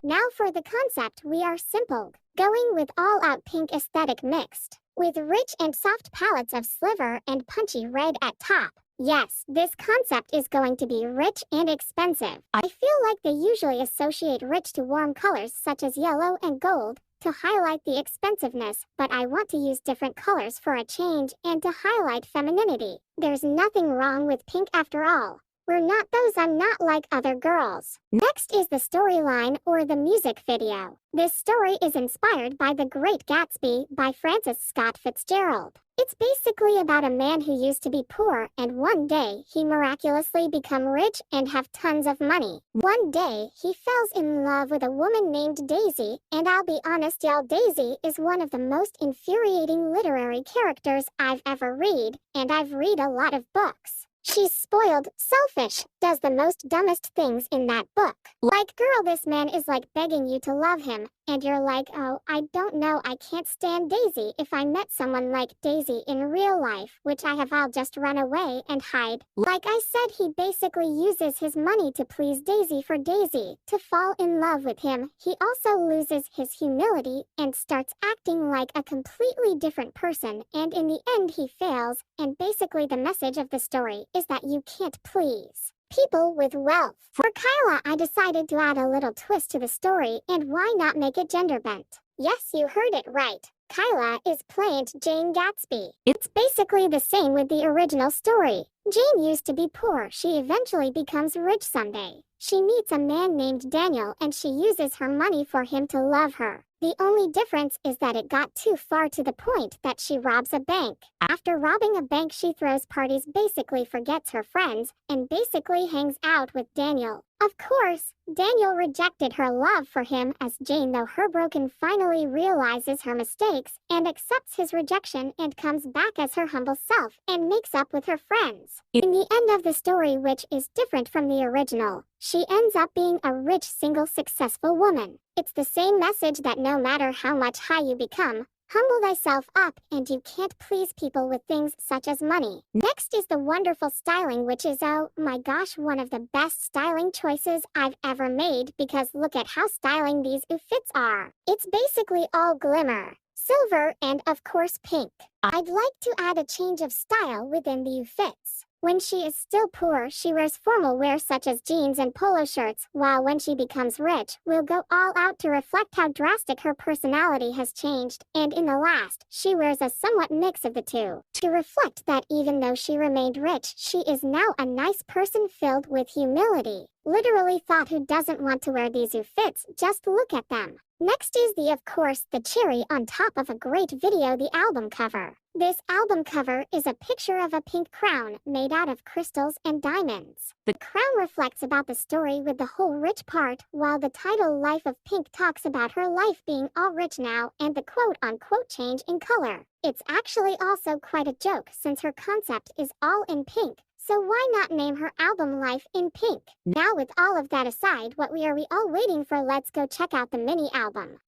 Now for the concept, we are simple, going with all-out pink aesthetic mixed with rich and soft palettes of sliver and punchy red at top. Yes, this concept is going to be rich and expensive. I feel like they usually associate rich to warm colors such as yellow and gold to highlight the expensiveness, but I want to use different colors for a change and to highlight femininity. There's nothing wrong with pink after all. We're not those I'm not like other girls. Next is the storyline or the music video. This story is inspired by The Great Gatsby by Francis Scott Fitzgerald. It's basically about a man who used to be poor and one day he miraculously become rich and have tons of money. One day he falls in love with a woman named Daisy, and I'll be honest y'all, Daisy is one of the most infuriating literary characters I've ever read, and I've read a lot of books. She's spoiled, selfish, does the most dumbest things in that book. Like, girl, this man is like begging you to love him, and you're like, oh, I don't know, I can't stand Daisy. If I met someone like Daisy in real life, which I have, I'll just run away and hide. Like I said, he basically uses his money to please Daisy for Daisy to fall in love with him. He also loses his humility and starts acting like a completely different person, and in the end he fails, and basically the message of the story is that you can't please people with wealth. For Kyla, I decided to add a little twist to the story, and why not make it gender bent? Yes, you heard it right. Kyla is playing Jane Gatsby. It's basically the same with the original story. Jane used to be poor. She eventually becomes rich someday. She meets a man named Daniel and she uses her money for him to love her. The only difference is that it got too far to the point that she robs a bank. After robbing a bank, she throws parties, basically forgets her friends, and basically hangs out with Daniel. Of course, Daniel rejected her love for him as Jane, though heartbroken, finally realizes her mistakes and accepts his rejection and comes back as her humble self and makes up with her friends. In the end of the story, which is different from the original, she ends up being a rich, single, successful woman. It's the same message that no matter how much high you become, humble thyself up, and you can't please people with things such as money. Next is the wonderful styling, which is, oh my gosh, one of the best styling choices I've ever made, because look at how styling these outfits are. It's basically all glimmer, silver, and of course pink. I'd like to add a change of style within the outfits. When she is still poor, she wears formal wear such as jeans and polo shirts, while when she becomes rich, will go all out to reflect how drastic her personality has changed, and in the last, she wears a somewhat mix of the two, to reflect that even though she remained rich, she is now a nice person filled with humility. Literally thought, who doesn't want to wear these outfits? Just look at them. Next is of course, the cherry on top of a great video, the album cover. This album cover is a picture of a pink crown made out of crystals and diamonds. The crown reflects about the story with the whole rich part, while the title Life of Pink talks about her life being all rich now and the quote-unquote change in color. It's actually also quite a joke since her concept is all in pink. So why not name her album Life in Pink? Now with all of that aside, what are we all waiting for? Let's go check out the mini album.